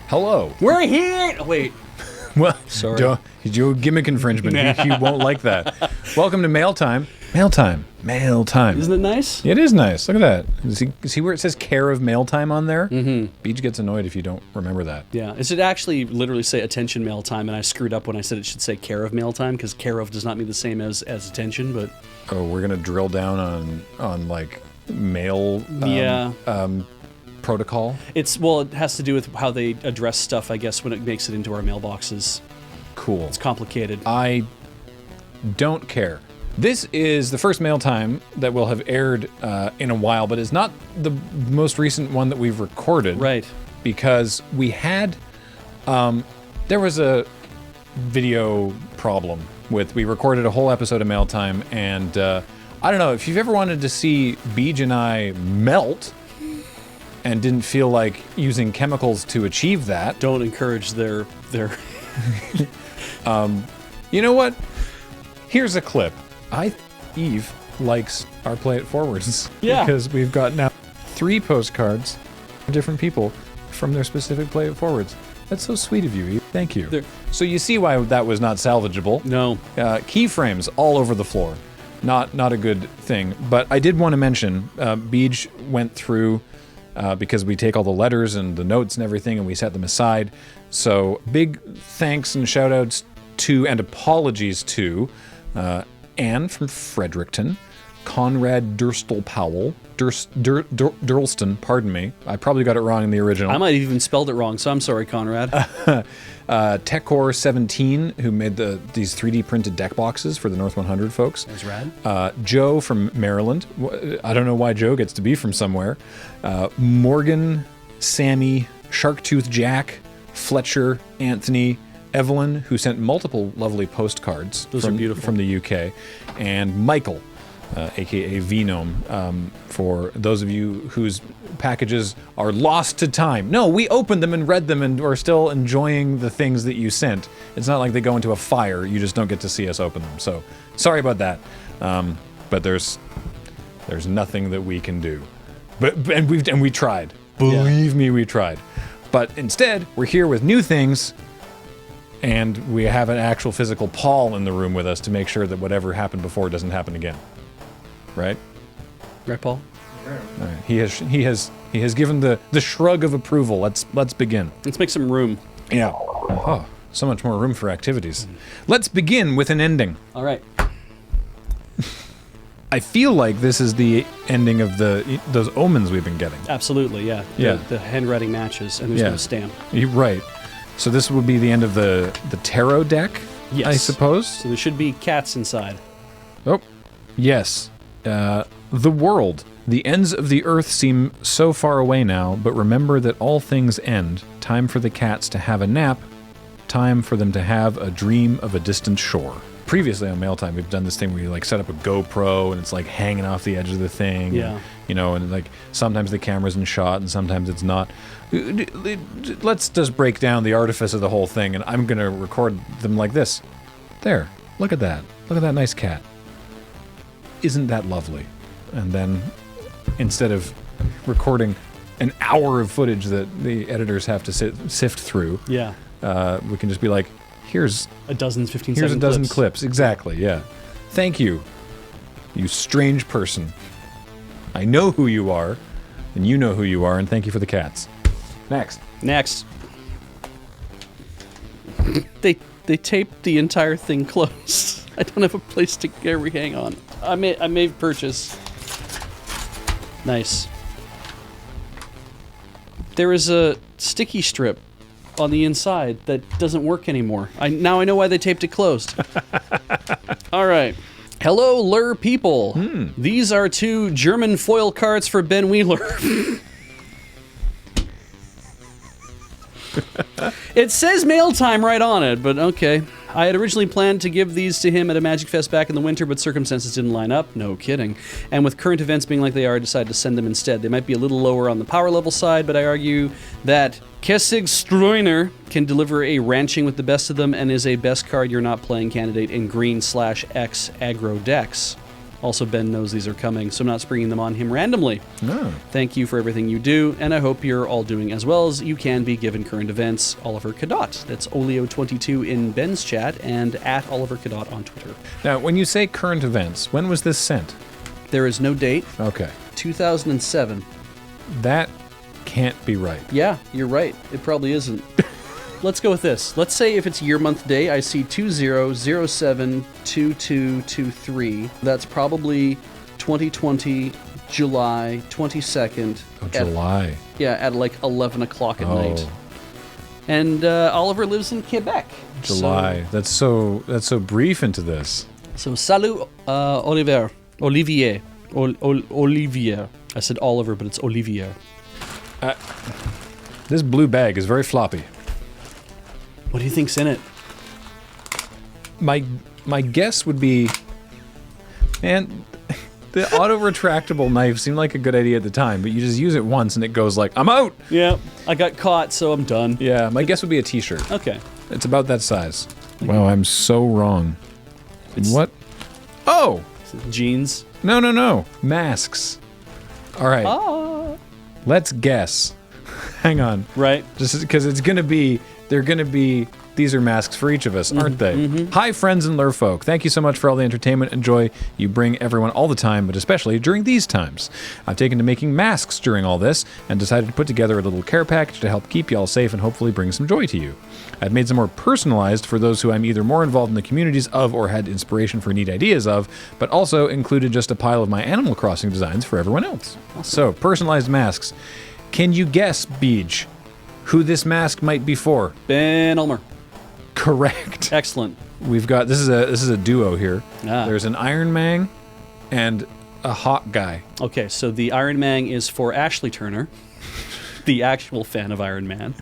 Hello. We're here. Oh, wait. Well, Sorry. Don't do a gimmick infringement. You won't like that. Welcome to Mail Time. Mail Time. Mail Time. Isn't it nice? It is nice. Look at that. See where it says care of Mail Time on there? Mm-hmm. Beach gets annoyed if you don't remember that. Yeah. It should actually literally say attention mail time, and I screwed up when I said it should say care of mail time, because care of does not mean the same as attention, but... Oh, we're going to drill down on like, mail protocol? It has to do with how they address stuff, I guess, when it makes it into our mailboxes. Cool. It's complicated. I don't care. This is the first Mail Time that will have aired in a while, but it's not the most recent one that we've recorded. Right. Because we had... there was a video problem we recorded a whole episode of Mail Time, and I don't know, if you've ever wanted to see Beej and I melt and didn't feel like using chemicals to achieve that... Don't encourage their... You know what? Here's a clip. Eve likes our Play It Forwards. Yeah. Because we've got now 3 postcards from different people from their specific Play It Forwards. That's so sweet of you, Eve. Thank you. So you see why that was not salvageable. No. Keyframes all over the floor. Not a good thing. But I did want to mention, Beej went through, because we take all the letters and the notes and everything and we set them aside. So big thanks and shout outs to and apologies to Anne from Fredericton, Conrad Durstel-Powell, Durlston, pardon me. I probably got it wrong in the original. I might have even spelled it wrong, so I'm sorry, Conrad. Techcore17, who made these 3D printed deck boxes for the North 100 folks. That's rad. Joe from Maryland. I don't know why Joe gets to be from somewhere. Morgan, Sammy, Sharktooth Jack, Fletcher, Anthony, Evelyn, who sent multiple lovely postcards Those are beautiful. From the UK, and Michael, aka Venome, for those of you whose packages are lost to time. No, we opened them and read them and are still enjoying the things that you sent. It's not like they go into a fire, you just don't get to see us open them. So, sorry about that. But there's nothing that we can do. And we tried. Believe me, we tried. But instead, we're here with new things, and we have an actual physical Paul in the room with us to make sure that whatever happened before doesn't happen again. Right? Right, Paul? All right. He has given the shrug of approval. Let's begin. Let's make some room. Yeah. Oh, so much more room for activities. Let's begin with an ending. All right. I feel like this is the ending of those omens we've been getting. Absolutely, yeah. Yeah. The handwriting matches, and there's no stamp. You're right. So this would be the end of the tarot deck, Yes. I suppose? So there should be cats inside. Oh, yes. The world. The ends of the earth seem so far away now, but remember that all things end. Time for the cats to have a nap. Time for them to have a dream of a distant shore. Previously on Mail Time, we've done this thing where you like set up a GoPro and it's like hanging off the edge of the thing. Yeah. And, you know, and like sometimes the camera's in shot and sometimes it's not. Let's just break down the artifice of the whole thing, and I'm going to record them like this. There. Look at that. Look at that nice cat. Isn't that lovely? And then instead of recording an hour of footage that the editors have to sift through, Yeah. we can just be like, here's A dozen 15 Here's a second dozen clips. clips. Exactly, yeah. Thank you, you strange person. I know who you are, and you know who you are, and thank you for the cats. Next. Next. They taped the entire thing closed. I don't have a place to hang on. I made purchase. Nice. There is a sticky strip on the inside that doesn't work anymore. Now I know why they taped it closed. All right. Hello, Lur people. These are 2 German foil cards for Ben Wheeler. It says Mail Time right on it, but okay. I had originally planned to give these to him at a Magic Fest back in the winter, but circumstances didn't line up. No kidding. And with current events being like they are, I decided to send them instead. They might be a little lower on the power level side, but I argue that Kessig Streuner can deliver a ranching with the best of them and is a best card you're not playing candidate in green/X aggro decks. Also, Ben knows these are coming, so I'm not springing them on him randomly. No. Thank you for everything you do, and I hope you're all doing as well as you can be given current events. Oliver Cadot. That's Olio22 in Ben's chat, and at Oliver Cadot on Twitter. Now, when you say current events, when was this sent? There is no date. Okay. 2007. That can't be right. Yeah, you're right. It probably isn't. Let's go with this. Let's say if it's year, month, day, I see 20072223. That's probably 2020, July 22nd. Oh, July. At like 11 o'clock at night. And Oliver lives in Quebec. July. That's so brief into this. So salut, Olivier. Olivier. I said Oliver, but it's Olivier. This blue bag is very floppy. What do you think's in it? My guess would be, man, the auto-retractable knife seemed like a good idea at the time, but you just use it once and it goes like, I'm out! Yeah, I got caught, so I'm done. Yeah, my guess would be a t-shirt. Okay. It's about that size. Wow, I'm so wrong. What? Oh! Jeans. No. Masks. All right. Ah. Let's guess. Hang on. Right. Just because these are masks for each of us, aren't they? Mm-hmm. Hi, friends and lurfolk. Thank you so much for all the entertainment and joy you bring everyone all the time, but especially during these times. I've taken to making masks during all this and decided to put together a little care package to help keep y'all safe and hopefully bring some joy to you. I've made some more personalized for those who I'm either more involved in the communities of or had inspiration for neat ideas of, but also included just a pile of my Animal Crossing designs for everyone else. Awesome. So, personalized masks. Can you guess, Beej, who this mask might be for? Ben Ulmer. Correct. Excellent. We've got this is a duo here. Ah. There's an Iron Man and a Hawk guy. Okay, so the Iron Man is for Ashley Turner, the actual fan of Iron Man,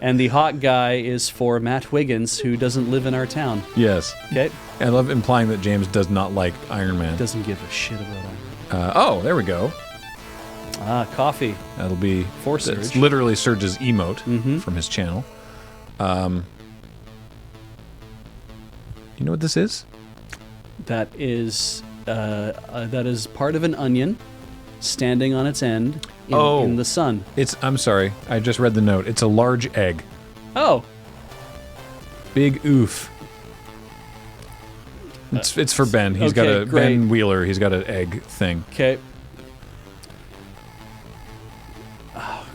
and the Hawk guy is for Matt Wiggins, who doesn't live in our town. Yes. Okay. I love implying that James does not like Iron Man. Doesn't give a shit about Iron Man. Oh, there we go. Coffee. That'll be for Serge. It's literally Serge's emote from his channel. You know what this is? That is part of an onion standing on its end in the sun. I'm sorry. I just read the note. It's a large egg. Oh. Big oof. It's for Ben. He's got a great. Ben Wheeler. He's got an egg thing. Okay.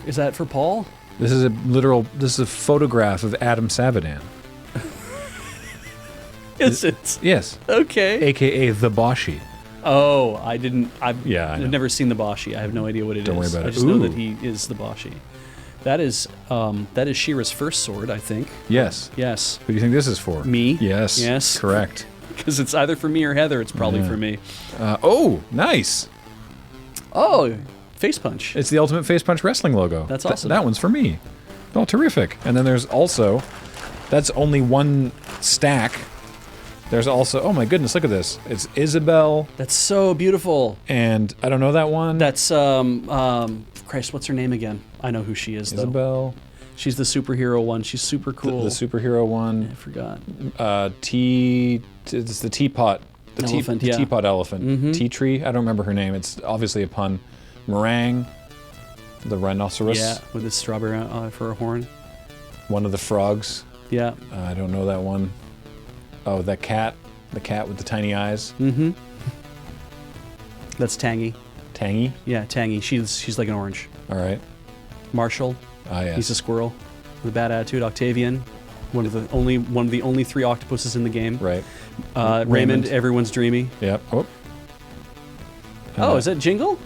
Is that for Paul? This is a photograph of Adam Savadan. Is it? Yes. Okay. AKA the Boshi. Oh, I didn't. I've never seen the Boshi. I have no idea what it is. Don't worry about it. I just know that he is the Boshi. That is Shira's first sword, I think. Yes. Yes. Who do you think this is for? Me. Yes. Yes. Correct. Because it's either for me or Heather. It's probably for me. Nice. Oh, face punch. It's the Ultimate Face Punch Wrestling logo. That's awesome. That one's for me. Oh, terrific. And then there's also, that's only one stack. There's also, oh my goodness, look at this. It's Isabel. That's so beautiful. And I don't know that one. That's, Christ, what's her name again? I know who she is, though. Isabel. She's the superhero one. She's super cool. The superhero one. I forgot. It's the teapot. The Elephant, the teapot elephant. Mm-hmm. Tea tree? I don't remember her name. It's obviously a pun. Meringue. The rhinoceros. Yeah, with his strawberry for a horn. One of the frogs. Yeah. I don't know that one. Oh, that cat. The cat with the tiny eyes. Mm-hmm. That's Tangy. Tangy? Yeah, Tangy. She's like an orange. All right. Marshall. Yes. He's a squirrel with a bad attitude. Octavian. One of the only 3 octopuses in the game. Right. Raymond. Everyone's dreamy. Yep. Oh, is that Jingle?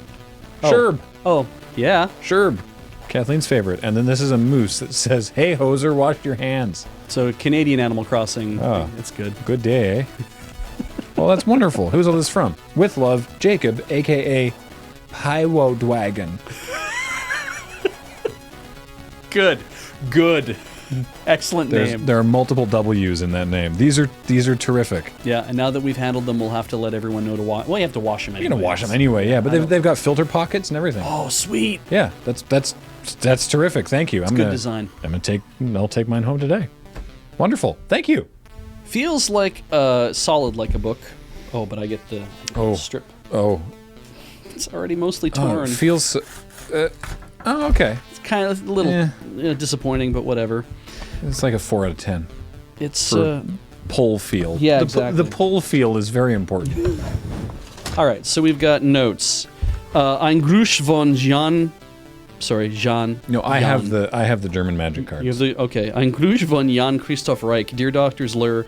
Sherb. Oh, yeah. Sherb. Kathleen's favorite. And then this is a moose that says, "Hey, hoser, wash your hands." So Canadian Animal Crossing. Oh. It's good. Good day, eh? Well, that's wonderful. Who's all this from? With love, Jacob, a.k.a. Highwodwagon. Good. Excellent name. There are multiple W's in that name. These are terrific. Yeah, and now that we've handled them, we'll have to let everyone know to wash. Well, you have to wash them anyway. You're gonna wash them anyway, yeah. But they've got filter pockets and everything. Oh, sweet. Yeah, that's terrific. Thank you. Good design. I'll take mine home today. Wonderful. Thank you. Feels like solid like a book. Oh, but I get the strip. Oh. It's already mostly Oh, torn. it feels... okay. It's kind of a little disappointing, but whatever. It's like a 4 out of 10. It's For pull feel. Yeah, the, exactly. The pull feel is very important. all right. So we've got notes. Ein Gruß von Jan. Sorry, Jan. No, I Jan. have the German magic cards. You have the okay. Ein Gruß von Jan Christoph Reich. Dear Doctors Lur,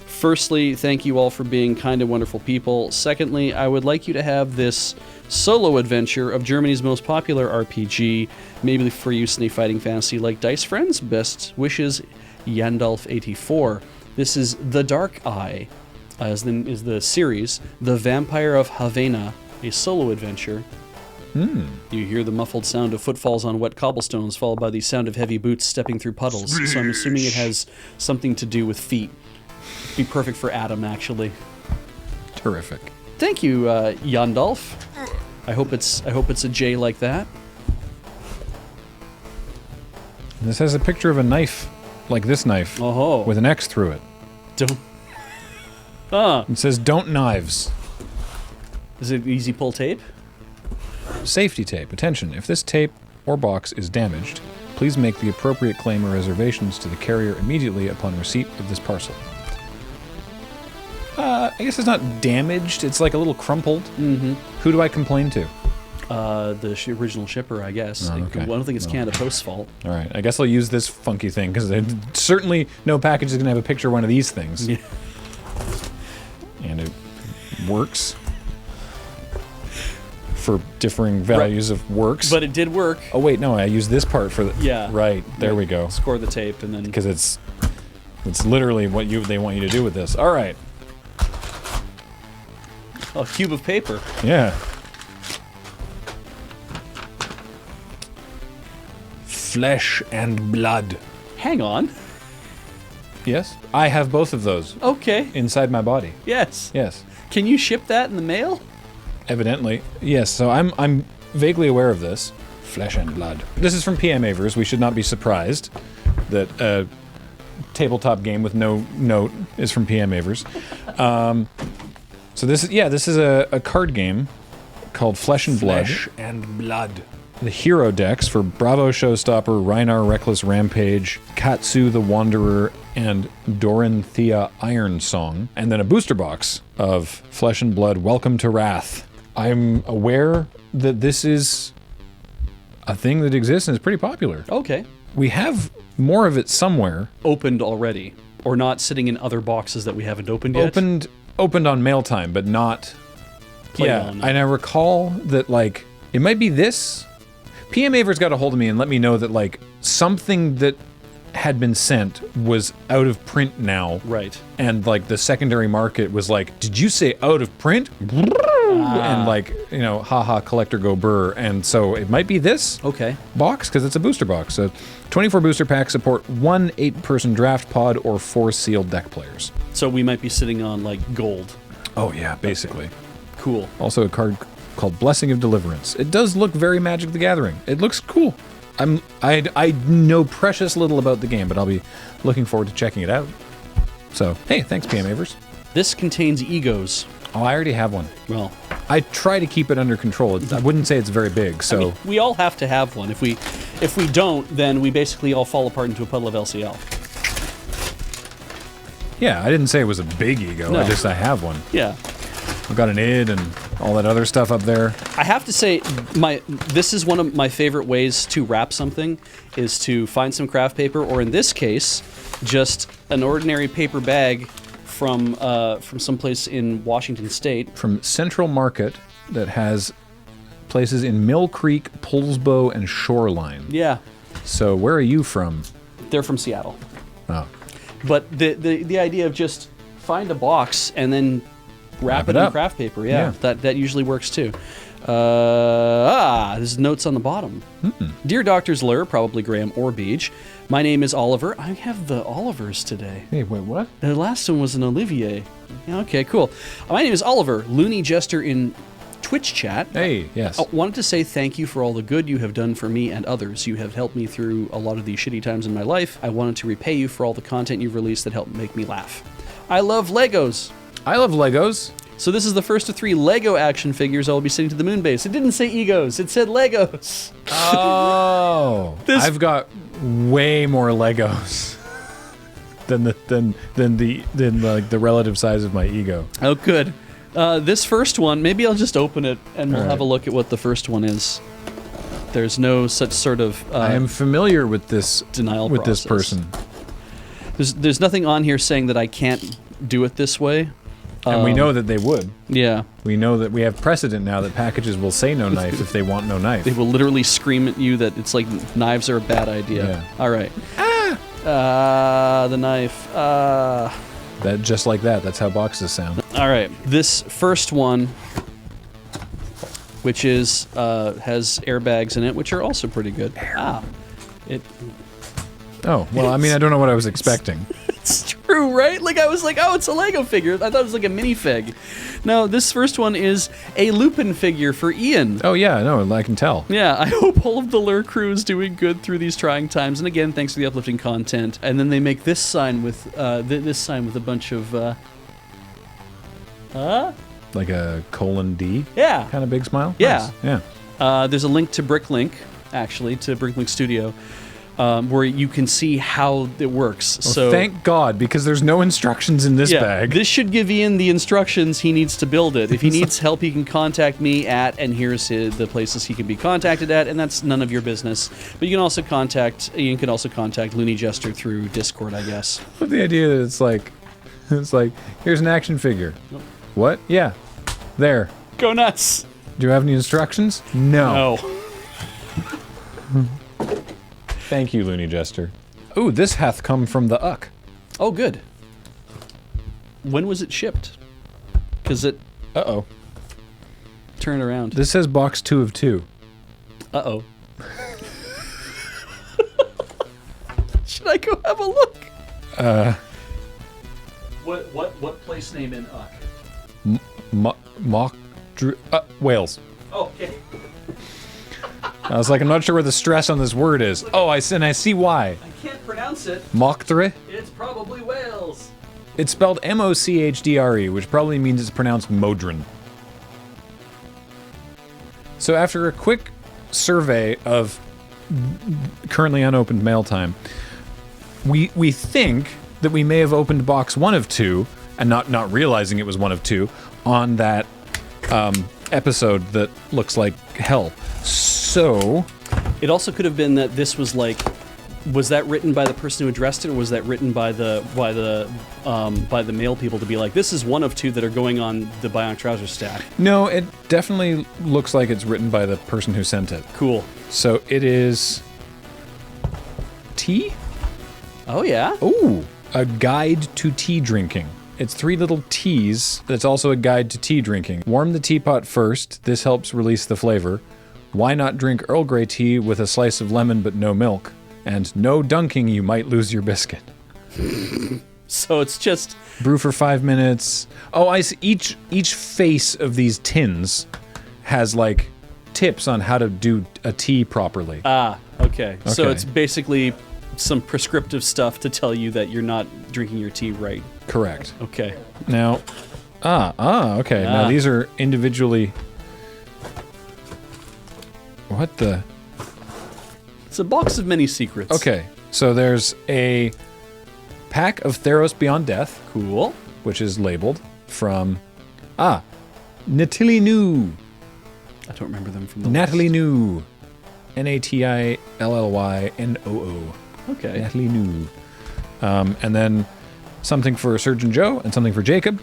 firstly, thank you all for being kind and wonderful people. Secondly, I would like you to have this solo adventure of Germany's most popular RPG, maybe for use in a fighting fantasy like Dice Friends. Best wishes, Yandalf84. This is The Dark Eye, as is the series, The Vampire of Havana, a solo adventure. You hear the muffled sound of footfalls on wet cobblestones, followed by the sound of heavy boots stepping through puddles. So I'm assuming it has something to do with feet. Be perfect for Adam, actually. Terrific. Thank you, Yandalf. I hope it's a J like that. This has a picture of a knife, like this knife, Oh, with an X through it. don't. Ah, It says, "Don't knives." is it easy pull tape? Safety tape. Attention, if this tape or box is damaged, please make the appropriate claim or reservations to the carrier immediately upon receipt of this parcel. I guess it's not damaged, it's like a little crumpled. Mm-hmm. Who do I complain to? The original shipper, I guess. Oh, okay. I don't think it's Canada Post's fault. All right, I guess I'll use this funky thing, because certainly no package is going to have a picture of one of these things. Yeah. And it works. For differing values of works. But it did work. Oh wait, no, I use this part for the... Yeah. Right, there we go. Score the tape and then... Because it's literally what they want you to do with this. All right. A cube of paper. Yeah. Flesh and blood. Hang on. Yes, I have both of those Okay. inside my body. Yes. Yes, Can you ship that in the mail? evidently. Yes, so I'm vaguely aware of this. Flesh and blood. This is from PM Avers. We should not be surprised that a tabletop game with no note is from PM Avers. So this is a card game called Flesh and Blood. Flesh and blood. The hero decks for Bravo Showstopper, Reinar Reckless Rampage, Katsu the Wanderer, and Dorinthea Iron Song, and then a booster box of Flesh and Blood Welcome to Wrath. I'm aware that this is a thing that exists and is pretty popular. Okay. We have more of it somewhere. Opened already. Or not sitting in other boxes that we haven't opened yet? Opened on mail time, but not... Played yeah, on. and I recall that, like, it might be this. PM Avers got a hold of me and let me know that, like, something that had been sent was out of print now. Right. And, like, the secondary market was like, did you say out of print? And, like, you know, haha, collector go burr. And so it might be this Okay. box, because it's a booster box. So 24 booster packs support 1 8-person draft pod or 4 sealed deck players. So we might be sitting on, like, gold. Oh, yeah, basically. Cool. Also a card called Blessing of Deliverance. It does look very Magic the Gathering. It looks cool. I know precious little about the game, but I'll be looking forward to checking it out. So, hey, thanks, PM Avers. This contains egos. Oh, I already have one. Well, I try to keep it under control. I wouldn't say it's very big, so... I mean, we all have to have one. If we don't, then we basically all fall apart into a puddle of LCL. Yeah, I didn't say it was a big ego. No. I have one. Yeah. I've got an id and all that other stuff up there. I have to say, this is one of my favorite ways to wrap something, is to find some craft paper, or in this case, just an ordinary paper bag from someplace in Washington State. From Central Market that has places in Mill Creek, Poulsbo, and Shoreline. Yeah, So where are you from? they're from Seattle. Oh. But the idea of just find a box and then wrap it in up. craft paper, Yeah. that usually works too. There's notes on the bottom. Dear Doctors Lur, probably Graham or Beach, my name is Oliver. I have the Olivers today. Hey, wait, what? The last one was an Olivier. Yeah, okay, cool. My name is Oliver, Looney Jester in Twitch chat. Hey, yes. I wanted to say thank you for all the good you have done for me and others. You have helped me through a lot of these shitty times in my life. I wanted to repay you for all the content you've released that helped make me laugh. I love Legos. I love Legos. So this is the first of 3 Lego action figures I will be sending to the moon base. It didn't say egos, it said Legos. Oh, I've got way more Legos than the relative size of my ego. Oh, good. This first one, maybe I'll just open it and we'll All have a right. look at what the first one is. There's no such sort of I am familiar with this denial with this process. person, There's nothing on here saying that I can't do it this way. and we know that they would. Yeah. We know that we have precedent now that packages will say no knife if they want no knife. They will literally scream at you that it's like knives are a bad idea. Yeah. All right. The knife. That just like that. That's how boxes sound. All right. This first one, which is has airbags in it, which are also pretty good. Oh well, I mean, I don't know what I was expecting. It's true, right? Like I was like, oh, it's a Lego figure. I thought it was like a minifig. No, this first one is a Lupin figure for Ian. Oh yeah, no, I can tell. Yeah, I hope all of the Lure crew is doing good through these trying times. And again, thanks for the uplifting content. And then they make this sign with this sign with a bunch of Like a :D yeah. kind of big smile. Yeah. Nice. Yeah. There's a link to Bricklink, actually, to Bricklink Studio, where you can see how it works. Well, So thank God, because there's no instructions in this bag. This should give Ian the instructions he needs to build it. If he needs help, he can contact me at, and here's the places he can be contacted at, and that's none of your business. But you can also contact Looney Jester through Discord, I guess. But the idea that it's like, here's an action figure. What? Yeah. There. Go nuts. Do you have any instructions? No. No. Thank you, Looney Jester. Ooh, this hath come from the Uck. Oh, good. When was it shipped? Because it... Uh-oh. Turn it around. This says box 2 of 2. Uh-oh. Should I go have a look? What place name in Uck? Wales. Oh, okay. I was like, I'm not sure where the stress on this word is. Oh, I see why. I can't pronounce it. Mochdre? It's probably Wales. It's spelled M-O-C-H-D-R-E, which probably means it's pronounced Modron. So after a quick survey of currently unopened mail time, we think that we may have opened box 1 of 2, and not realizing it was 1 of 2, on that episode that looks like hell. So It also could have been that this was like, was that written by the person who addressed it, or was that written by the mail people to be like, this is 1 of 2 that are going on the Bionic Trouser stack? no, it definitely looks like it's written by the person who sent it. Cool. So it is tea? Oh yeah. Ooh, a guide to tea drinking. It's 3 little teas. That's also a guide to tea drinking. Warm the teapot first. This helps release the flavor. Why not drink Earl Grey tea with a slice of lemon but no milk? And no dunking, you might lose your biscuit. So it's just Brew for 5 minutes. Oh, I see. Each face of these tins has like tips on how to do a tea properly. okay. So Okay. it's basically some prescriptive stuff to tell you that you're not drinking your tea right. Correct. Okay. Now, okay. Now these are individually. What the? It's a box of many secrets. Okay, so there's a pack of Theros Beyond Death, Cool. which is labeled from Natalie New. I don't remember them from the Natalie list. New. Natillynoo. Okay. Natalie New. And then something for Surgeon Joe and something for Jacob.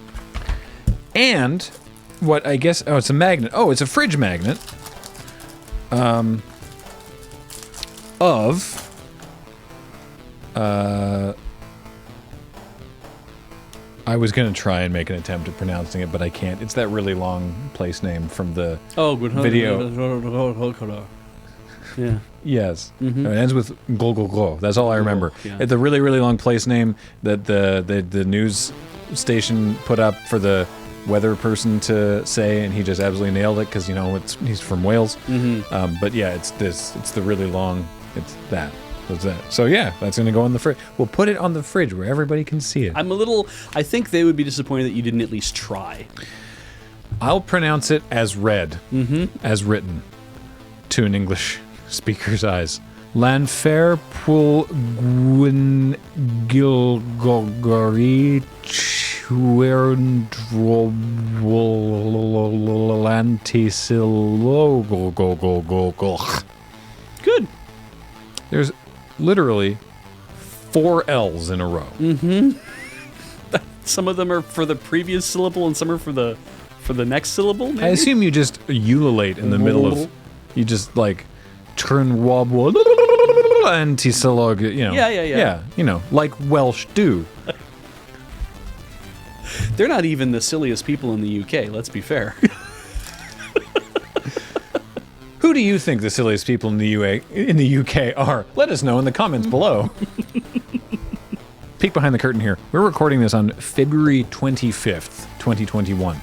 And what I guess, it's a magnet. Oh, it's a fridge magnet. I was going to try and make an attempt at pronouncing it, but I can't. It's that really long place name from the video. Yeah. Yes. It ends with go. That's all I remember. Yeah. It's a really, really long place name that the news station put up for the weather person to say, and he just absolutely nailed it because, he's from Wales. But yeah, it's this. It's the really long. It's that. That's that. So yeah, that's going to go on the fridge. We'll put it on the fridge where everybody can see it. I think they would be disappointed that you didn't at least try. I'll pronounce it as read, as written, to an English speaker's eyes. Lanfair Pul Gwyn Gilgogori Chwerdrolantisilogogogogog. Good. There's literally 4 L's in a row. Some of them are for the previous syllable, and some are for the next syllable. Maybe? I assume you just ululate in the middle of. You just like turn wobble and tisilog. Yeah. Like Welsh do. They're not even the silliest people in the UK. Let's be fair. Who do you think the silliest people in the UK are? Let us know in the comments below. Peek behind the curtain here. We're recording this on February 25th, 2021.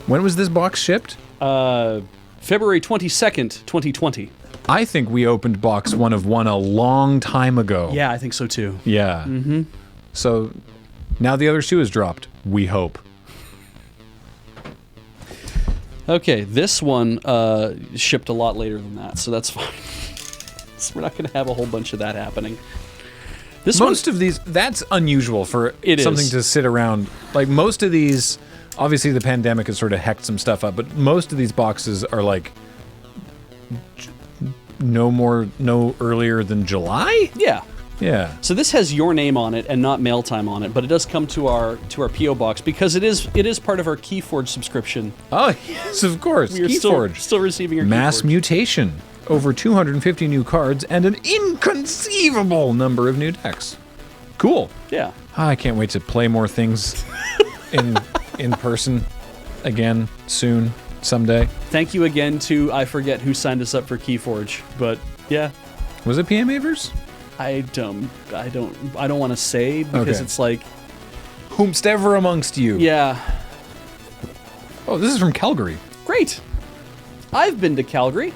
When was this box shipped? February 22nd, 2020. I think we opened box 1 of 1 a long time ago. Yeah, I think so too. Yeah. So now the other shoe is dropped. We hope. Okay, this one shipped a lot later than that, so that's fine. So we're not going to have a whole bunch of that happening. Most of these, that's unusual for something to sit around. Like most of these, obviously the pandemic has sort of hecked some stuff up, but most of these boxes are like no earlier than July? Yeah. Yeah. So this has your name on it and not mail time on it, but it does come to our PO box because it is part of our Keyforge subscription. Oh yes, of course. We are Keyforge. still receiving our Mass Keyforge. Mutation. Over 250 new cards and an inconceivable number of new decks. Cool. Yeah. I can't wait to play more things in person again soon, someday. Thank you again to I forget who signed us up for Keyforge, but yeah. Was it PM Avers? I don't want to say because it's like whomst ever amongst you. Yeah. Oh, this is from Calgary. Great. I've been to Calgary.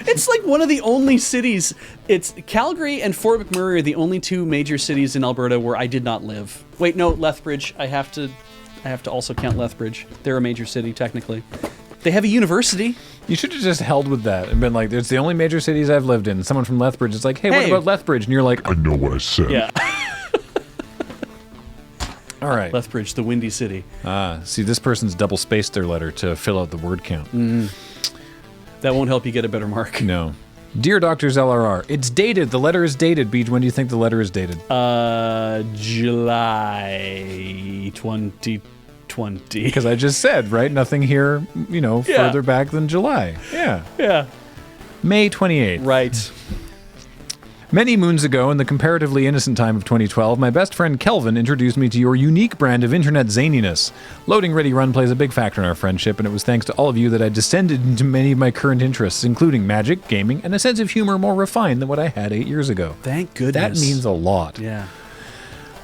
It's like one of the only cities. It's Calgary and Fort McMurray are the only 2 major cities in Alberta where I did not live. Wait, no, Lethbridge. I have to also count Lethbridge. They're a major city technically. They have a university. You should have just held with that and been like, "It's the only major cities I've lived in." Someone from Lethbridge is like, "Hey, what about Lethbridge?" And you're like, I know what I said. Yeah. "All right." Lethbridge, the windy city. See, this person's double spaced their letter to fill out the word count. That won't help you get a better mark. No. Dear Doctors LRR, it's dated. The letter is dated. Beej, when do you think the letter is dated? July 2020. Because I just said, right? Nothing here, further back than July. Yeah. Yeah. May 28th. Right. Many moons ago, in the comparatively innocent time of 2012, my best friend Kelvin introduced me to your unique brand of internet zaniness. LoadingReadyRun plays a big factor in our friendship, and it was thanks to all of you that I descended into many of my current interests, including magic, gaming, and a sense of humor more refined than what I had 8 years ago. Thank goodness. That means a lot. Yeah.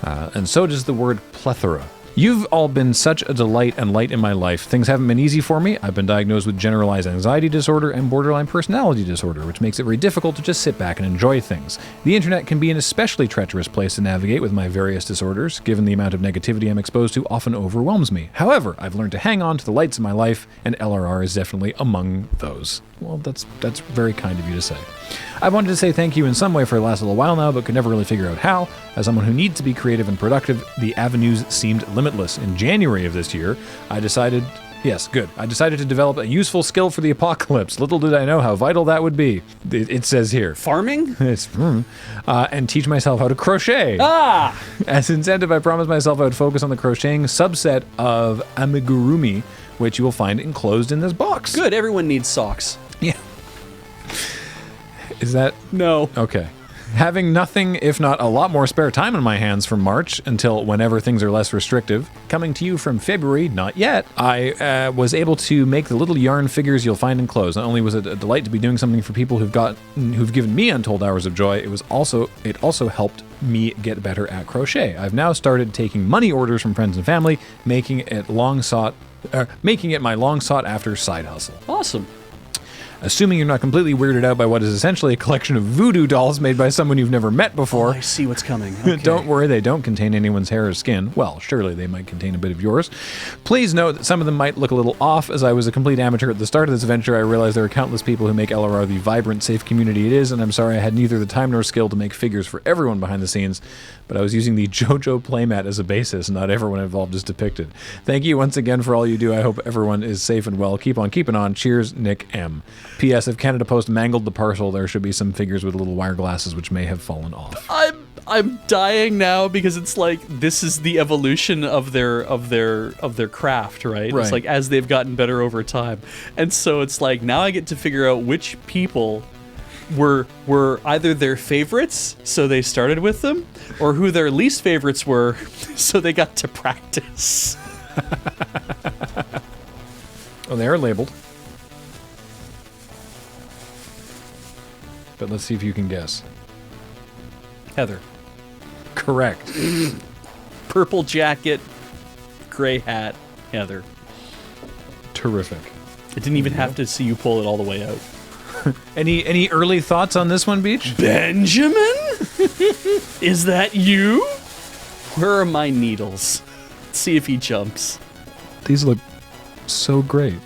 And so does the word plethora. You've all been such a delight and light in my life. Things haven't been easy for me. I've been diagnosed with generalized anxiety disorder and borderline personality disorder, which makes it very difficult to just sit back and enjoy things. The internet can be an especially treacherous place to navigate with my various disorders, given the amount of negativity I'm exposed to often overwhelms me. However, I've learned to hang on to the lights in my life, and LRR is definitely among those. Well, that's very kind of you to say. I wanted to say thank you in some way for the last little while now, but could never really figure out how. As someone who needs to be creative and productive, the avenues seemed limitless. In January of this year, I decided to develop a useful skill for the apocalypse. Little did I know how vital that would be. It says here. Farming? And teach myself how to crochet. As incentive, I promised myself I would focus on the crocheting subset of amigurumi, which you will find enclosed in this box. Good, everyone needs socks. Yeah. Is that... No. Okay. Having nothing, if not a lot more spare time on my hands from March until whenever things are less restrictive, coming to you from February, not yet, I was able to make the little yarn figures you'll find enclosed. Not only was it a delight to be doing something for people who've given me untold hours of joy, it also helped me get better at crochet. I've now started taking money orders from friends and family, making it my long sought after side hustle. Awesome. Assuming you're not completely weirded out by what is essentially a collection of voodoo dolls made by someone you've never met before. Oh, I see what's coming. Okay. Don't worry, they don't contain anyone's hair or skin. Well, surely they might contain a bit of yours. Please note that some of them might look a little off. As I was a complete amateur at the start of this venture, I realized there are countless people who make LRR the vibrant, safe community it is, and I'm sorry I had neither the time nor skill to make figures for everyone behind the scenes, but I was using the JoJo playmat as a basis, and not everyone involved is depicted. Thank you once again for all you do. I hope everyone is safe and well. Keep on keeping on. Cheers, Nick M. P.S. If Canada Post mangled the parcel, there should be some figures with little wire glasses which may have fallen off. I'm dying now because it's like this is the evolution of their craft, right? It's like as they've gotten better over time. And so it's like now I get to figure out which people were either their favorites, so they started with them, or who their least favorites were, so they got to practice. Oh, they are labeled. But let's see if you can guess. Heather. Correct. Purple jacket, gray hat, Heather. Terrific. I didn't even have to see you pull it all the way out. Any early thoughts on this one, Beach? Benjamin? Is that you? Where are my needles? Let's see if he jumps. These look so great.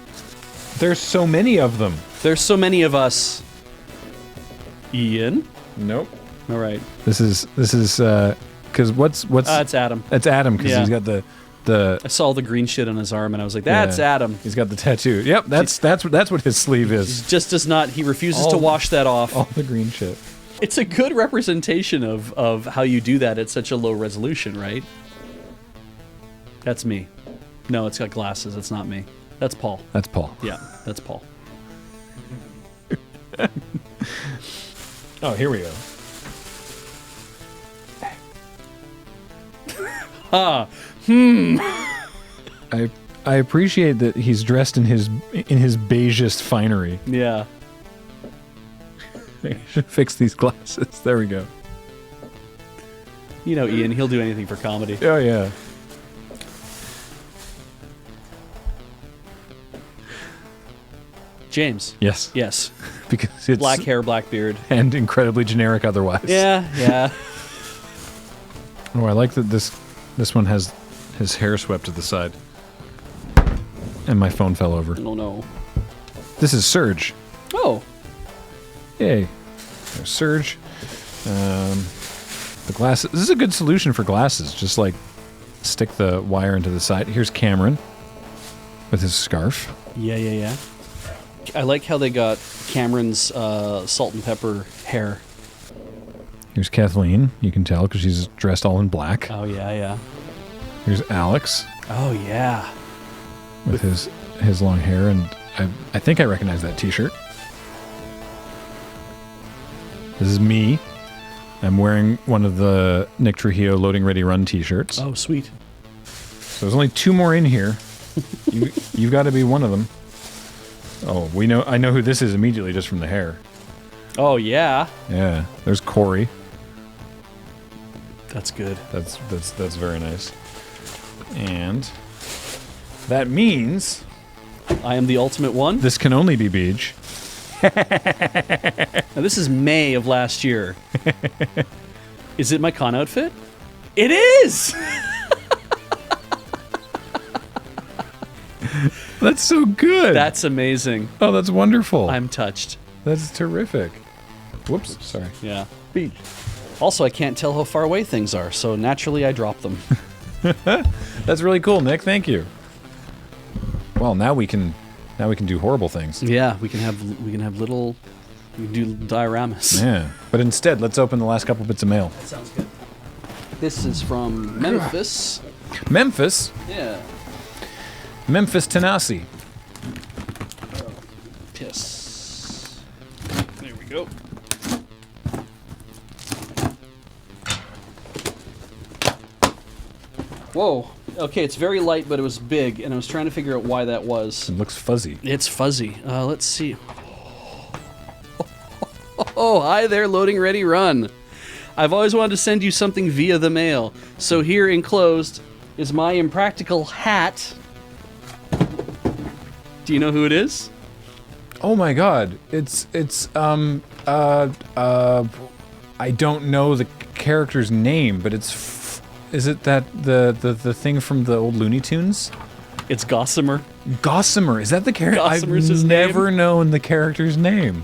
There's so many of them. There's so many of us. Ian? Nope. All right. This is because what's it's Adam. It's Adam because he's got the I saw the green shit on his arm and I was like, that's Adam. He's got the tattoo. Yep, that's what his sleeve is. He just does not. He refuses to wash that off. All the green shit. It's a good representation of how you do that at such a low resolution, right? That's me. No, it's got glasses. It's not me. That's Paul. That's Paul. Yeah, that's Paul. Oh, here we go. I appreciate that he's dressed in his beigest finery. Yeah. I should fix these glasses. There we go. You know, Ian, he'll do anything for comedy. Oh yeah. James. Yes. Yes. Because it's Black hair, black beard. and incredibly generic otherwise. Yeah. Oh, I like that this one has his hair swept to the side. And my phone fell over. Oh no. This is Surge. Oh. Yay. There's Surge. The glasses. This is a good solution for glasses. Just like stick the wire into the side. Here's Cameron with his scarf. Yeah. I like how they got Cameron's salt and pepper hair. Here's Kathleen. You can tell because she's dressed all in black. Oh, yeah. Here's Alex Oh, yeah. with his long hair, and I think I recognize that t-shirt. This is me. I'm wearing one of the Nick Trujillo Loading Ready Run t-shirts. Oh, sweet. So there's only 2 more in here. You've got to be one of them. Oh, I know who this is immediately just from the hair. Oh, yeah. Yeah, there's Corey. That's good. That's very nice. And that means I am the ultimate one. this can only be Beej. Now, this is May of last year. Is it my con outfit? It is! That's so good. That's amazing. Oh, that's wonderful. I'm touched. That's terrific. Whoops, sorry. Yeah. Also, I can't tell how far away things are, so naturally I drop them. That's really cool, Nick. Thank you. Well, now we can do horrible things. Yeah, we can do dioramas. Yeah. But instead, let's open the last couple bits of mail. That sounds good. This is from Memphis. Memphis? Yeah. Memphis Tennessee. Piss. There we go. Whoa. Okay, it's very light, but it was big, and I was trying to figure out why that was. It looks fuzzy. It's fuzzy. Let's see. Oh, hi there, Loading Ready Run. I've always wanted to send you something via the mail. So here enclosed is my impractical hat. Do you know who it is? Oh my God! I don't know the character's name, but is it that the thing from the old Looney Tunes? It's Gossamer. Gossamer, is that the character? Gossamer's his I've never name. known the character's name.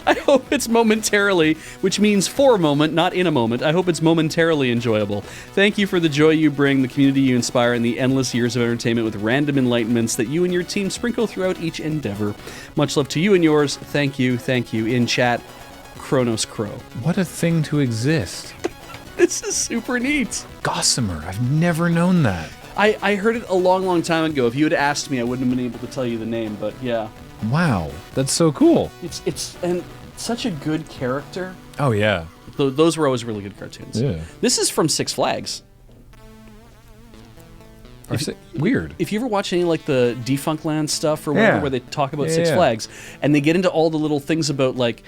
I hope it's momentarily, which means for a moment, not in a moment. I hope it's momentarily enjoyable. Thank you for the joy you bring, the community you inspire, and the endless years of entertainment with random enlightenments that you and your team sprinkle throughout each endeavor. Much love to you and yours. Thank you. In chat, Kronos Crow. What a thing to exist. This is super neat. Gossamer, I've never known that. I heard it a long, long time ago. If you had asked me, I wouldn't have been able to tell you the name, but yeah. Wow, that's so cool. It's and such a good character. Oh yeah. Those were always really good cartoons. Yeah. This is from Six Flags. Weird. If you ever watch any like the Defunct Land stuff or whatever, Yeah. where they talk about Yeah, Six yeah. Flags, and they get into all the little things about like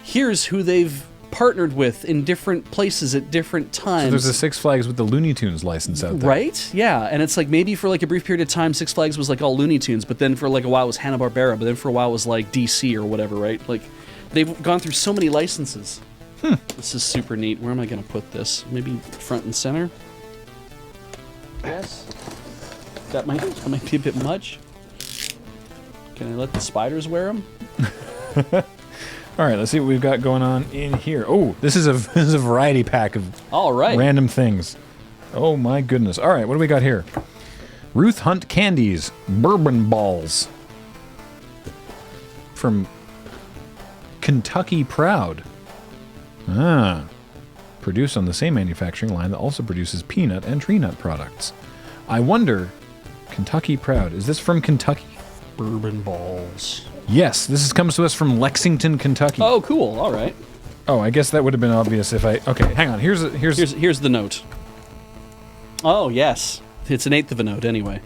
here's who they've partnered with in different places at different times. So there's a Six Flags with the Looney Tunes license out there. Right? Yeah, and it's like maybe for like a brief period of time, Six Flags was like all Looney Tunes, but then for like a while it was Hanna-Barbera, but then for a while it was like DC or whatever, right? Like they've gone through so many licenses. This is super neat. Where am I going to put this? Maybe front and center? Yes. That might be a bit much. Can I let the spiders wear them? All right, let's see what we've got going on in here. Oh, this is a variety pack of All right. random things. Oh my goodness. All right, what do we got here? Ruth Hunt Candies, Bourbon Balls. From Kentucky Proud. Ah. Produced on the same manufacturing line that also produces peanut and tree nut products. I wonder, Kentucky Proud, is this from Kentucky? Bourbon balls. Yes, this comes to us from Lexington, Kentucky. Oh, cool. All right. Oh, I guess that would have been obvious if I... Okay, hang on. Here's the note. Oh, yes. It's an eighth of a note, anyway.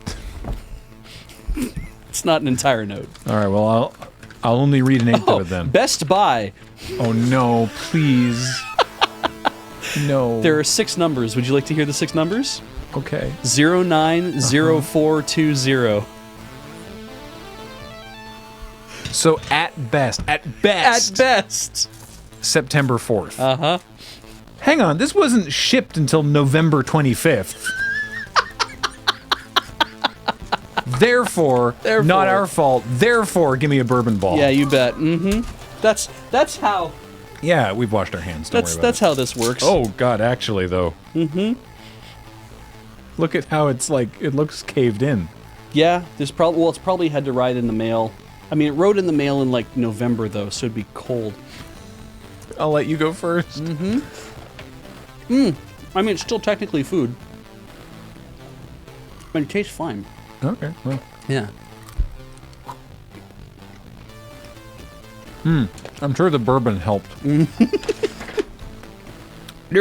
It's not an entire note. All right, well, I'll only read an eighth of it then. Best Buy. Oh, no, please. No. There are 6 numbers. Would you like to hear the 6 numbers? Okay. 090420. So at best, September 4th. Uh-huh. Hang on, this wasn't shipped until November 25th. Therefore, not our fault. Therefore, give me a bourbon ball. Yeah, you bet. Mm-hmm. That's how. Yeah, we've washed our hands. Don't worry about That's it. how this works. Oh God, actually though. Mm-hmm. Look at how it's like. It looks caved in. Yeah, it's probably had to ride in the mail. I mean, it rode in the mail in like November though, so it'd be cold. I'll let you go first. I mean, it's still technically food. But it tastes fine. Okay. Well. Yeah. I'm sure the bourbon helped. Dear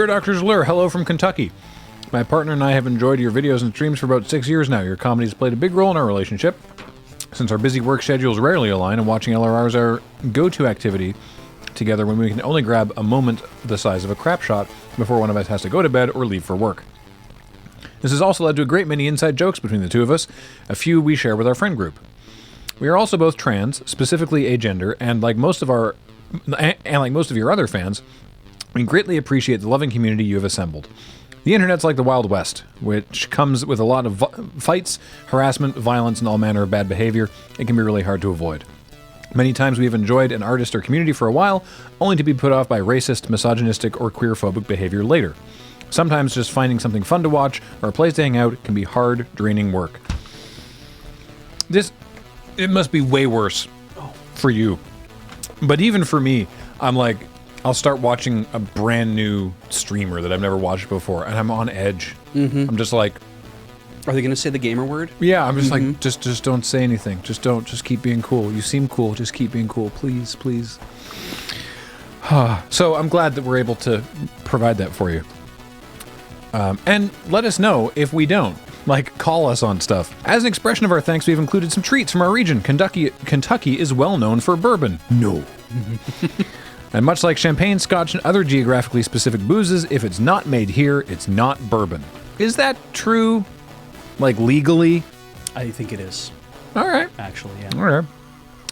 Dr. Zler, hello from Kentucky. My partner and I have enjoyed your videos and streams for about 6 years now. Your comedy has played a big role in our relationship. Since our busy work schedules rarely align, and watching LRR is our go-to activity together when we can only grab a moment the size of a crap shot before one of us has to go to bed or leave for work. This has also led to a great many inside jokes between the two of us, a few we share with our friend group. We are also both trans, specifically agender, and like most of your other fans, we greatly appreciate the loving community you have assembled. The internet's like the Wild West, which comes with a lot of fights, harassment, violence, and all manner of bad behavior. It can be really hard to avoid. Many times we have enjoyed an artist or community for a while, only to be put off by racist, misogynistic, or queerphobic behavior later. Sometimes just finding something fun to watch or a place to hang out can be hard, draining work. It must be way worse for you. But even for me, I'm like, I'll start watching a brand new streamer that I've never watched before, and I'm on edge. I'm just like... Are they going to say the gamer word? Yeah, I'm just like, just don't say anything. Just keep being cool. You seem cool. Just keep being cool. Please, please. So I'm glad that we're able to provide that for you. And let us know if we don't. Like, call us on stuff. As an expression of our thanks, we've included some treats from our region. Kentucky is well known for bourbon. No. And much like champagne, scotch, and other geographically specific boozes, if it's not made here, it's not bourbon. Is that true? Like, legally? I think it is. All right. Actually, yeah. All right.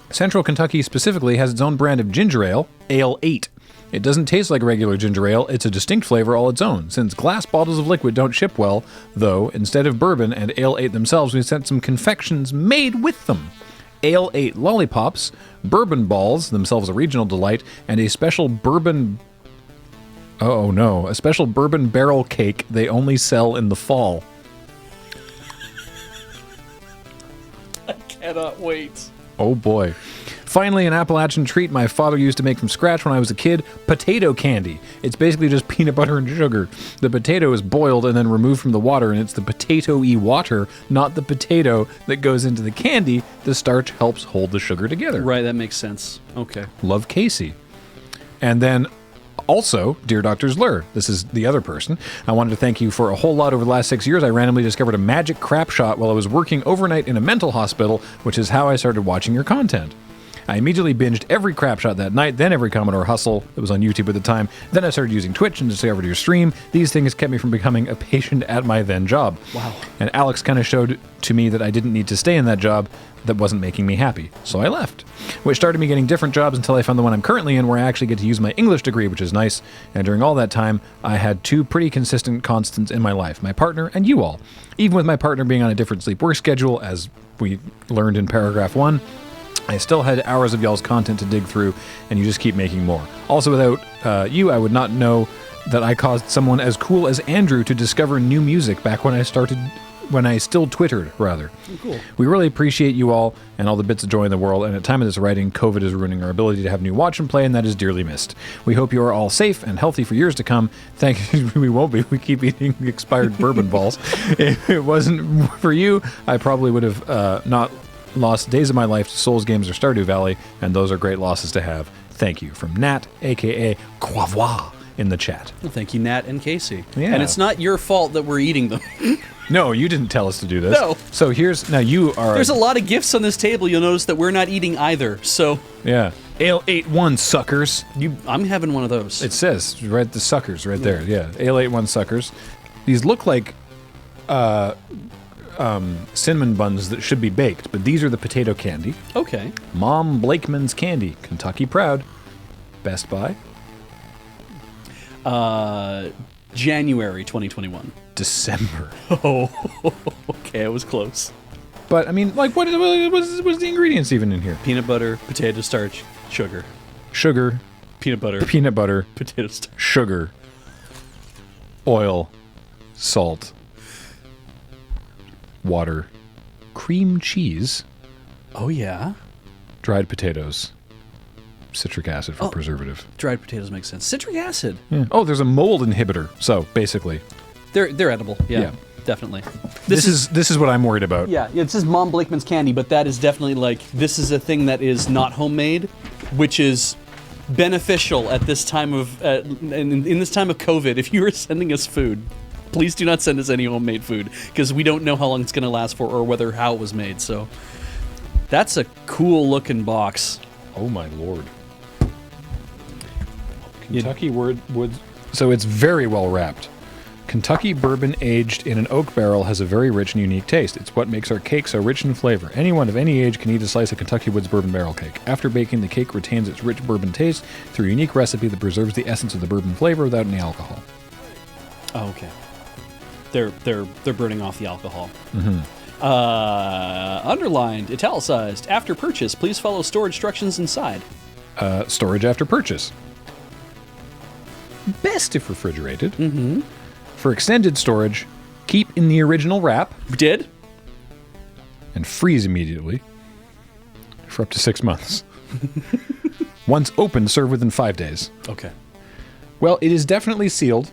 Central Kentucky specifically has its own brand of ginger ale, Ale 8. It doesn't taste like regular ginger ale, it's a distinct flavor all its own. Since glass bottles of liquid don't ship well, though, instead of bourbon and Ale 8 themselves, we sent some confections made with them. Ale 8 lollipops, bourbon balls, themselves a regional delight, and a special bourbon... Oh no, a special bourbon barrel cake they only sell in the fall. I cannot wait. Oh boy. Finally, an Appalachian treat my father used to make from scratch when I was a kid, potato candy. It's basically just peanut butter and sugar. The potato is boiled and then removed from the water, and it's the potato-y water, not the potato, that goes into the candy. The starch helps hold the sugar together. Right, that makes sense. Okay. Love, Casey. And then also, dear Dr. Zlur, this is the other person. I wanted to thank you for a whole lot over the last 6 years. I randomly discovered a magic crap shot while I was working overnight in a mental hospital, which is how I started watching your content. I immediately binged every crap shot that night, then every Commodore Hustle that was on YouTube at the time. Then I started using Twitch and discovered your stream. These things kept me from becoming a patient at my then job. Wow. And Alex kind of showed to me that I didn't need to stay in that job that wasn't making me happy. So I left, which started me getting different jobs until I found the one I'm currently in, where I actually get to use my English degree, which is nice. And during all that time, I had two pretty consistent constants in my life, my partner and you all. Even with my partner being on a different sleep work schedule, as we learned in paragraph 1, I still had hours of y'all's content to dig through, and you just keep making more. Also, without you, I would not know that I caused someone as cool as Andrew to discover new music back when I still Twittered, rather. Oh, cool. We really appreciate you all and all the bits of joy in the world, and at time of this writing, COVID is ruining our ability to have new watch and play, and that is dearly missed. We hope you are all safe and healthy for years to come. Thank you. We won't be. We keep eating expired bourbon balls. If it wasn't for you, I probably would have not lost days of my life to Souls games or Stardew Valley, and those are great losses to have. Thank you. From Nat, a.k.a. Quavois, in the chat. Well, thank you, Nat and Casey. Yeah. And it's not your fault that we're eating them. No, you didn't tell us to do this. No. So now you are... There's a lot of gifts on this table. You'll notice that we're not eating either, so... Yeah. Ale 8-1 suckers. I'm having one of those. It says, right, the suckers right there. Yeah. Ale 8-1 suckers. These look like cinnamon buns that should be baked, but these are the potato candy. Okay. Mom Blakeman's Candy, Kentucky proud. Best Buy. January 2021. December. Oh, okay, I was close. But, I mean, like, what's the ingredients even in here? Peanut butter, potato starch, sugar. Sugar. Peanut butter. Peanut butter. Potato starch. Sugar. Oil. Salt. Water. Cream cheese. Oh, yeah? Dried potatoes. Citric acid for preservative. Dried potatoes make sense. Citric acid. Yeah. Oh, there's a mold inhibitor. So, basically. They're edible. Yeah, Yeah. definitely. This is what I'm worried about. Yeah, it says Mom Blakeman's Candy, but that is definitely like, this is a thing that is not homemade, which is beneficial at this time of, in this time of COVID. If you are sending us food, please do not send us any homemade food, because we don't know how long it's going to last for or how it was made. So that's a cool looking box. Oh my lord. Kentucky woods. So it's very well wrapped. Kentucky bourbon aged in an oak barrel has a very rich and unique taste. It's what makes our cake so rich in flavor. Anyone of any age can eat a slice of Kentucky Woods bourbon barrel cake. After baking, the cake retains its rich bourbon taste through a unique recipe that preserves the essence of the bourbon flavor without any alcohol. Oh, okay. They're burning off the alcohol. Mm-hmm. Underlined, italicized. After purchase, please follow store instructions inside. Storage after purchase. Best if refrigerated. Mm-hmm. For extended storage, keep in the original wrap. Did? And freeze immediately for up to 6 months. Once opened, serve within 5 days. Okay. Well, it is definitely sealed.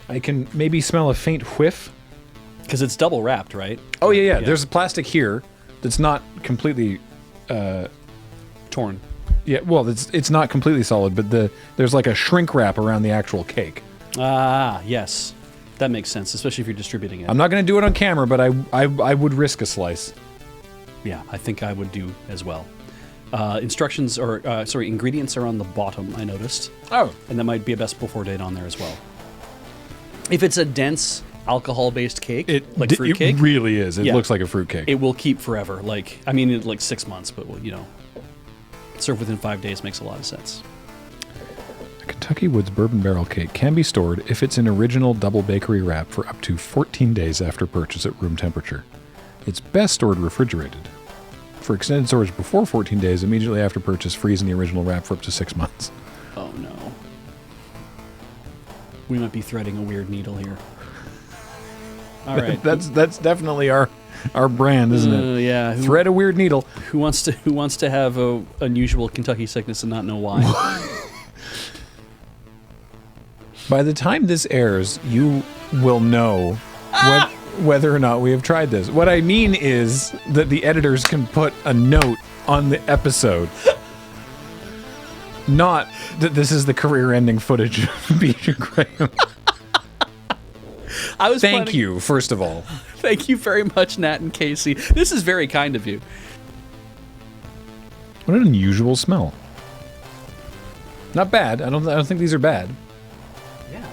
I can maybe smell a faint whiff. Because it's double wrapped, right? Oh, yeah. There's plastic here that's not completely... torn. Yeah, well, it's not completely solid, but there's like a shrink wrap around the actual cake. Ah, yes. That makes sense, especially if you're distributing it. I'm not going to do it on camera, but I would risk a slice. Yeah, I think I would do as well. Instructions, ingredients are on the bottom, I noticed. Oh. And that might be a best before date on there as well. If it's a dense alcohol-based cake, It like fruit cake. It really is. It Yeah. looks like a fruit cake. It will keep forever. Like, I mean, like 6 months, but serve within 5 days makes a lot of sense. A Kentucky Woods bourbon barrel cake can be stored if it's in original double bakery wrap for up to 14 days after purchase at room temperature. It's best stored refrigerated. For extended storage before 14 days, immediately after purchase, freeze in the original wrap for up to 6 months. Oh no. We might be threading a weird needle here. All right. That's definitely our brand, isn't it? Yeah. Thread a weird needle. Who wants to have a unusual Kentucky sickness and not know why? By the time this airs, you will know whether or not we have tried this. What I mean is that the editors can put a note on the episode. Not that this is the career-ending footage of BJ Graham. Thank you, first of all. Thank you very much, Nat and Casey. This is very kind of you. What an unusual smell. Not bad. I don't think these are bad. Yeah.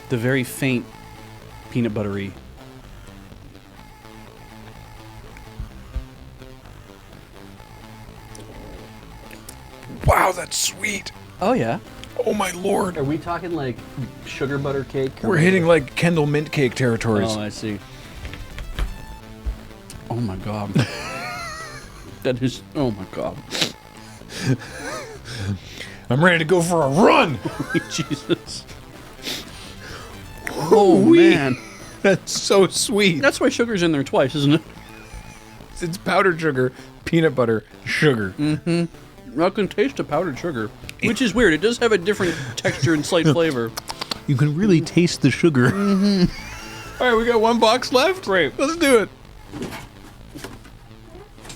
The very faint peanut buttery. Wow, that's sweet. Oh yeah. Oh my lord. Are we talking like sugar butter cake? We're hitting like Kendall mint cake territories. Oh, I see. Oh my god. That is. Oh my god. I'm ready to go for a run. Jesus. Oh man. That's so sweet. That's why sugar's in there twice, isn't it? It's powdered sugar, peanut butter, sugar. I can taste the powdered sugar, which is weird. It does have a different texture and slight flavor. You can really taste the sugar. All right, we got one box left. Great. Let's do it.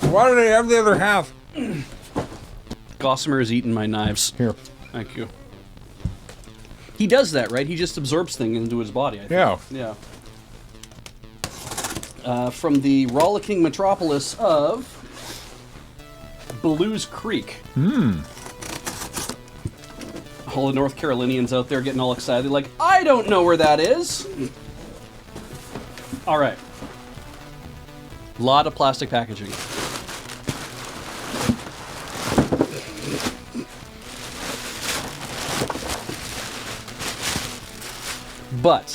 Why do they have the other half? Gossamer is eating my knives. Here. Thank you. He does that, right? He just absorbs things into his body, I think. Yeah. Yeah. From the rollicking metropolis of Blues Creek. All the North Carolinians out there getting all excited, like, I don't know where that is. All right. A lot of plastic packaging. But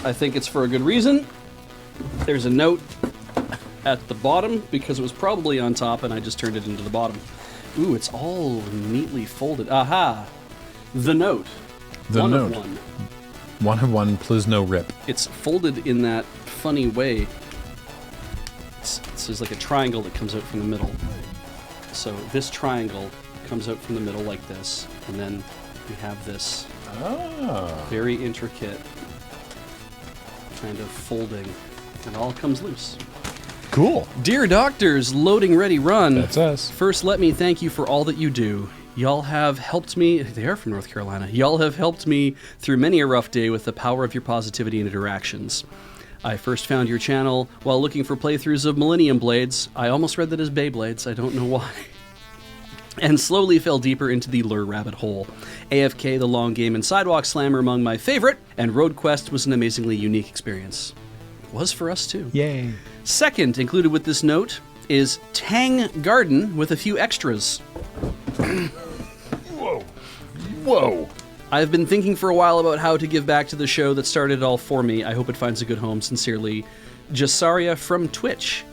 I think it's for a good reason. There's a note at the bottom because it was probably on top and I just turned it into the bottom. Ooh, it's all neatly folded. Aha! The note. The one note. Of one. One of one, please no rip. It's folded in that funny way. There's like a triangle that comes out from the middle. So this triangle comes out from the middle like this, and then we have this very intricate kind of folding, and it all comes loose. Cool. Dear Doctors, Loading Ready Run. That's us. First, let me thank you for all that you do. Y'all have helped me. They are from North Carolina. Y'all have helped me through many a rough day with the power of your positivity and interactions. I first found your channel while looking for playthroughs of Millennium Blades. I almost read that as Beyblades. I don't know why. And slowly fell deeper into the lure rabbit hole. AFK, The Long Game, and Sidewalk Slam are among my favorite, and Road Quest was an amazingly unique experience. It was for us too. Yay. Second, included with this note, is Tang Garden with a few extras. Whoa. I've been thinking for a while about how to give back to the show that started it all for me. I hope it finds a good home. Sincerely, Jasaria from Twitch.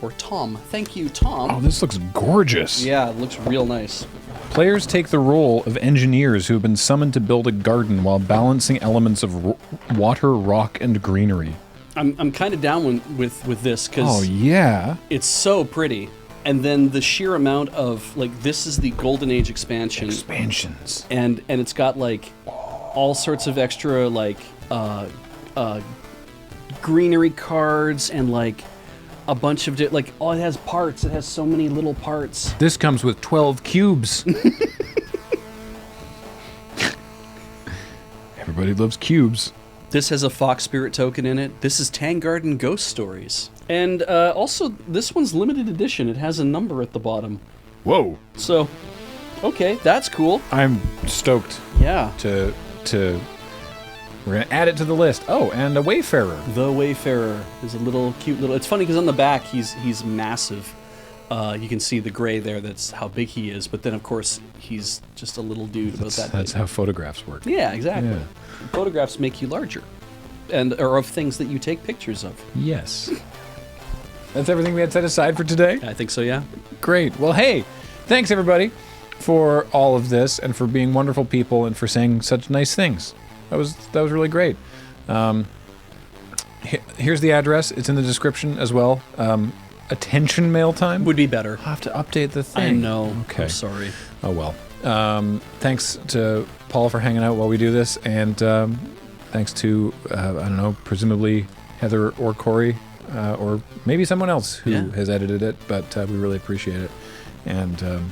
Or Tom. Thank you, Tom. Oh, this looks gorgeous. Yeah, it looks real nice. Players take the role of engineers who have been summoned to build a garden while balancing elements of water, rock, and greenery. I'm kind of down with this because Oh, yeah. it's so pretty. And then the sheer amount of, like, this is the Golden Age expansion. Expansions. And it's got, like, all sorts of extra, like, greenery cards and, like, a bunch of, it has parts. It has so many little parts. This comes with 12 cubes. Everybody loves cubes. This has a Fox Spirit token in it. This is Tang Garden Ghost Stories. And also, this one's limited edition. It has a number at the bottom. Whoa. So, okay, that's cool. I'm stoked Yeah. to We're going to add it to the list. Oh, and a Wayfarer. The Wayfarer is a little cute little. It's funny because on the back he's massive. You can see the gray there. That's how big he is. But then of course he's just a little dude about that. That's how photographs work. Yeah, exactly. Yeah. Photographs make you larger, or of things that you take pictures of. Yes. That's everything we had set aside for today? I think so, yeah. Great. Well, hey, thanks everybody for all of this and for being wonderful people and for saying such nice things. That was really great. Here's the address. It's in the description as well. Attention mail time? Would be better. I'll have to update the thing. I know. Okay. I'm sorry. Oh, well. Thanks to Paul for hanging out while we do this, and thanks to, I don't know, presumably Heather or Corey, or maybe someone else who has edited it, but we really appreciate it. And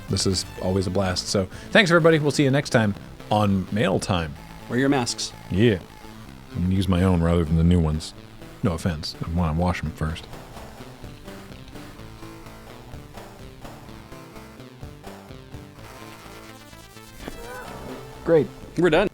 this is always a blast. So thanks, everybody. We'll see you next time on Mail Time. Wear your masks. Yeah. I'm going to use my own rather than the new ones. No offense. I want to wash them first. Great. We're done.